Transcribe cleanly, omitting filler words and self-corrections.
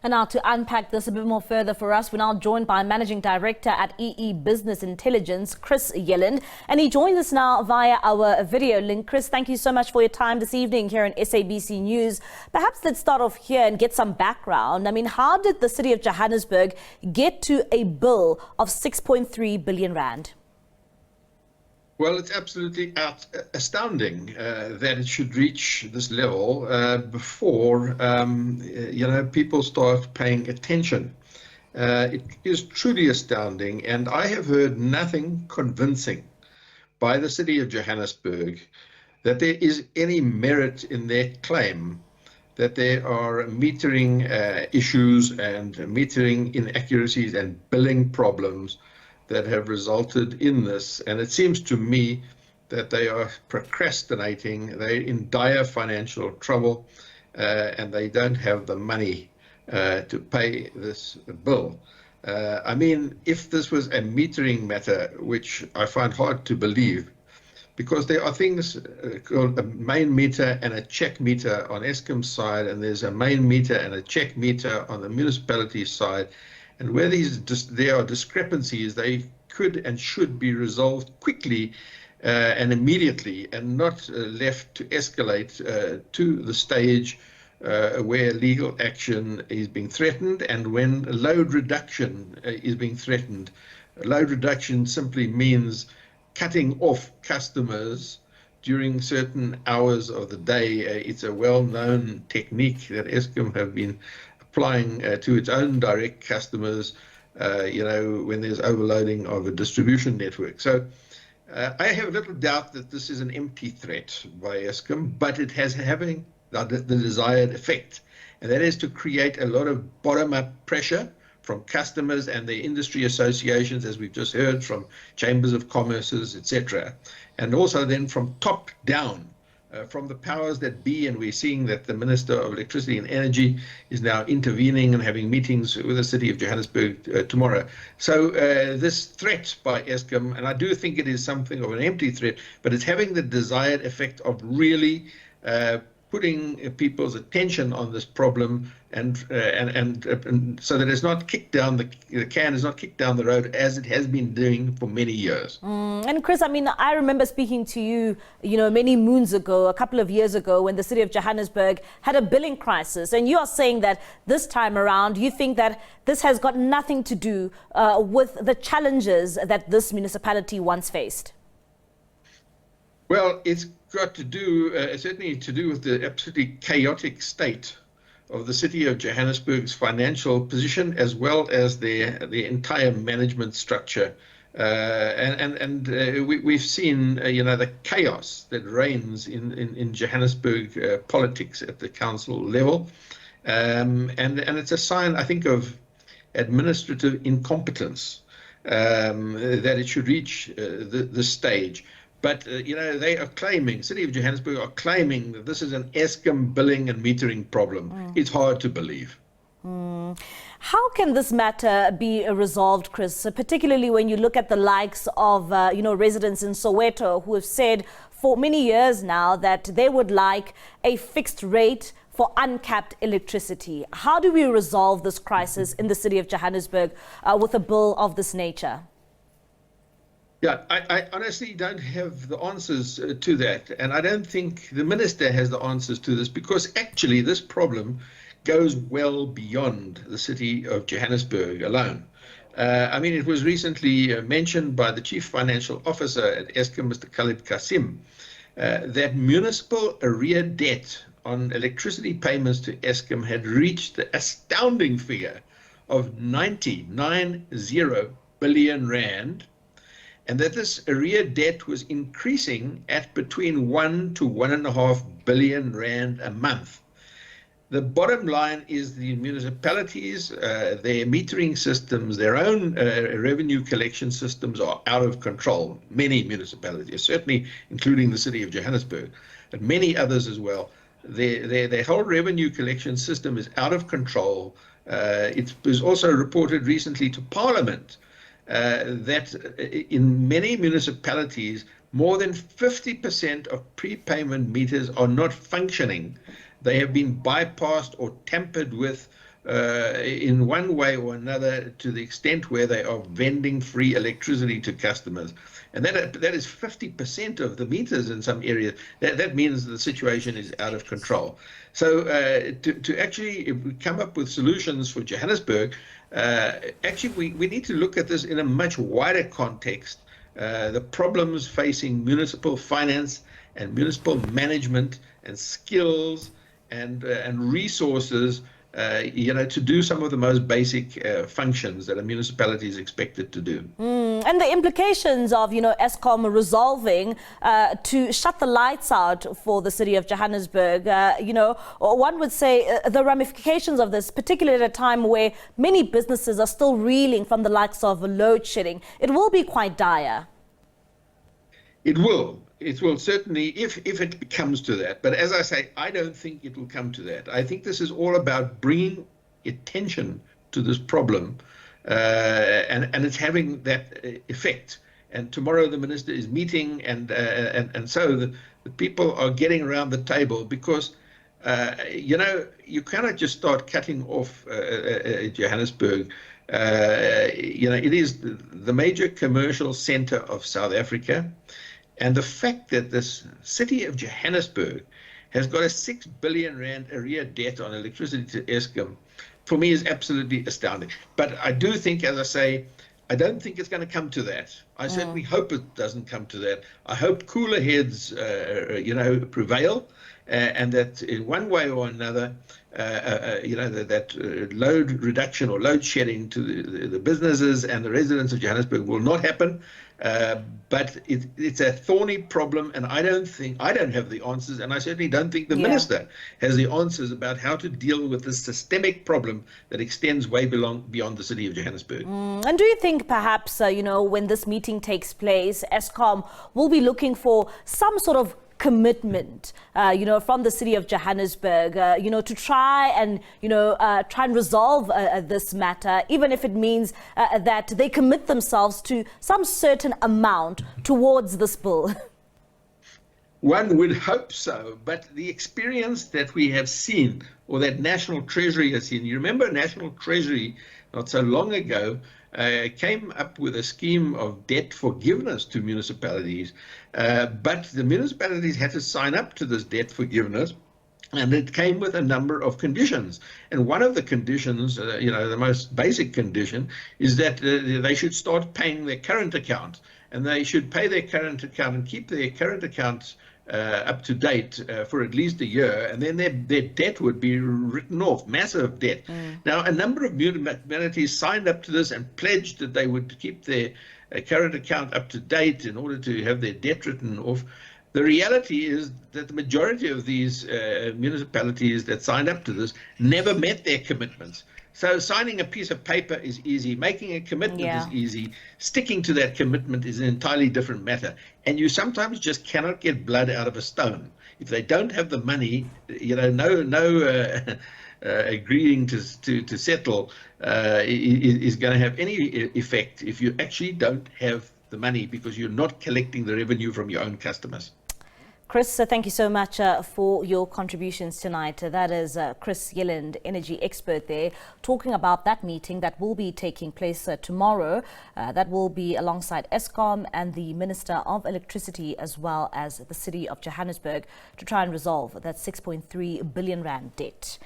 And now to unpack this a bit more further for us, we're now joined by Managing Director at EE Business Intelligence, Chris Yelland. And he joins us now via our video link. Chris, thank you so much for your time this evening here on SABC News. Perhaps let's start off here and get some background. I mean, how did the City of Johannesburg get to a bill of 6.3 billion rand? Well, it's absolutely astounding that it should reach this level before people start paying attention. It is truly astounding, and I have heard nothing convincing by the City of Johannesburg that there is any merit in their claim that there are metering issues and metering inaccuracies and billing problems that have resulted in this. And it seems to me that they are procrastinating, they're in dire financial trouble, and they don't have the money to pay this bill. I mean, if this was a metering matter, which I find hard to believe, because there are things called a main meter and a check meter on Eskom's side, and there's a main meter and a check meter on the municipality side. And where there are discrepancies, they could and should be resolved quickly and immediately, and not left to escalate to the stage where legal action is being threatened, and when load reduction is being threatened. Load reduction simply means cutting off customers during certain hours of the day. It's a well-known technique that Eskom have been applying to its own direct customers, when there's overloading of a distribution network. So I have little doubt that this is an empty threat by Eskom, but it has having the desired effect, and that is to create a lot of bottom-up pressure from customers and their industry associations, as we've just heard, from chambers of commerces, etc., and also then from top down, from the powers that be. And we're seeing that the Minister of Electricity and Energy is now intervening and having meetings with the City of Johannesburg tomorrow. So this threat by Eskom, and I do think it is something of an empty threat, but it's having the desired effect of really putting people's attention on this problem, and so that it's not kicked down, the can is not kicked down the road as it has been doing for many years. And Chris, I mean, I remember speaking to you, many moons ago, a couple of years ago, when the City of Johannesburg had a billing crisis, and you are saying that this time around, you think that this has got nothing to do with the challenges that this municipality once faced. Well, it's got to do, certainly to do with the absolutely chaotic state of the City of Johannesburg's financial position, as well as the entire management structure. We've seen, the chaos that reigns in Johannesburg politics at the council level. And it's a sign, I think, of administrative incompetence that it should reach this stage. But, they are claiming, City of Johannesburg are claiming that this is an Eskom billing and metering problem. It's hard to believe. How can this matter be resolved, Chris, particularly when you look at the likes of, residents in Soweto who have said for many years now that they would like a fixed rate for uncapped electricity? How do we resolve this crisis in the City of Johannesburg with a bill of this nature? Yeah, I honestly don't have the answers to that. And I don't think the minister has the answers to this, because actually this problem goes well beyond the City of Johannesburg alone. I mean, it was recently mentioned by the Chief Financial Officer at Eskom, Mr. Khalid Kasim, that municipal arrear debt on electricity payments to Eskom had reached the astounding figure of 90 billion rand, and that this arrear debt was increasing at between 1 to 1.5 billion rand a month. The bottom line is the municipalities, their metering systems, their own revenue collection systems are out of control. Many municipalities, certainly including the City of Johannesburg, but many others as well. Their whole revenue collection system is out of control. It was also reported recently to Parliament that in many municipalities, more than 50% of prepayment meters are not functioning. They have been bypassed or tampered with in one way or another, to the extent where they are vending free electricity to customers. And that is 50% of the meters in some areas. That means the situation is out of control. So to actually come up with solutions for Johannesburg, actually we need to look at this in a much wider context. The problems facing municipal finance and municipal management and skills and resources, to do some of the most basic functions that a municipality is expected to do. And the implications of, Eskom resolving to shut the lights out for the city of Johannesburg, one would say the ramifications of this, particularly at a time where many businesses are still reeling from the likes of load shedding, it will be quite dire. It will. It will certainly, if it comes to that. But as I say, I don't think it will come to that. I think this is all about bringing attention to this problem, and it's having that effect. And tomorrow the minister is meeting, and so the people are getting around the table, because you cannot just start cutting off Johannesburg. It is the major commercial center of South Africa. And the fact that this city of Johannesburg has got a 6 billion rand arrear debt on electricity to Eskom, for me, is absolutely astounding. But I do think, as I say, I don't think it's going to come to that. I certainly hope it doesn't come to that. I hope cooler heads, prevail, and that in one way or another, that load reduction or load shedding to the businesses and the residents of Johannesburg will not happen. But it's a thorny problem, and I don't have the answers, and I certainly don't think the minister has the answers about how to deal with this systemic problem that extends way beyond the city of Johannesburg. And do you think perhaps, when this meeting takes place, Eskom will be looking for some sort of commitment, from the city of Johannesburg, to try and resolve this matter, even if it means that they commit themselves to some certain amount towards this bill? One would hope so, but the experience that we have seen, or that National Treasury has seen, you remember National Treasury not so long ago came up with a scheme of debt forgiveness to municipalities, but the municipalities had to sign up to this debt forgiveness, and it came with a number of conditions. And one of the conditions, the most basic condition, is that they should start paying their current account, and they should pay their current account and keep their current accounts up to date for at least a year, and then their debt would be written off, massive debt. Now, a number of municipalities signed up to this and pledged that they would keep their current account up to date in order to have their debt written off. The reality is that the majority of these municipalities that signed up to this never met their commitments. So signing a piece of paper is easy, making a commitment is easy, sticking to that commitment is an entirely different matter. And you sometimes just cannot get blood out of a stone. If they don't have the money, no agreeing to settle is going to have any effect if you actually don't have the money, because you're not collecting the revenue from your own customers. Chris, thank you so much for your contributions tonight. That is Chris Yelland, energy expert there, talking about that meeting that will be taking place tomorrow. That will be alongside Eskom and the Minister of Electricity, as well as the City of Johannesburg, to try and resolve that 6.3 billion rand debt.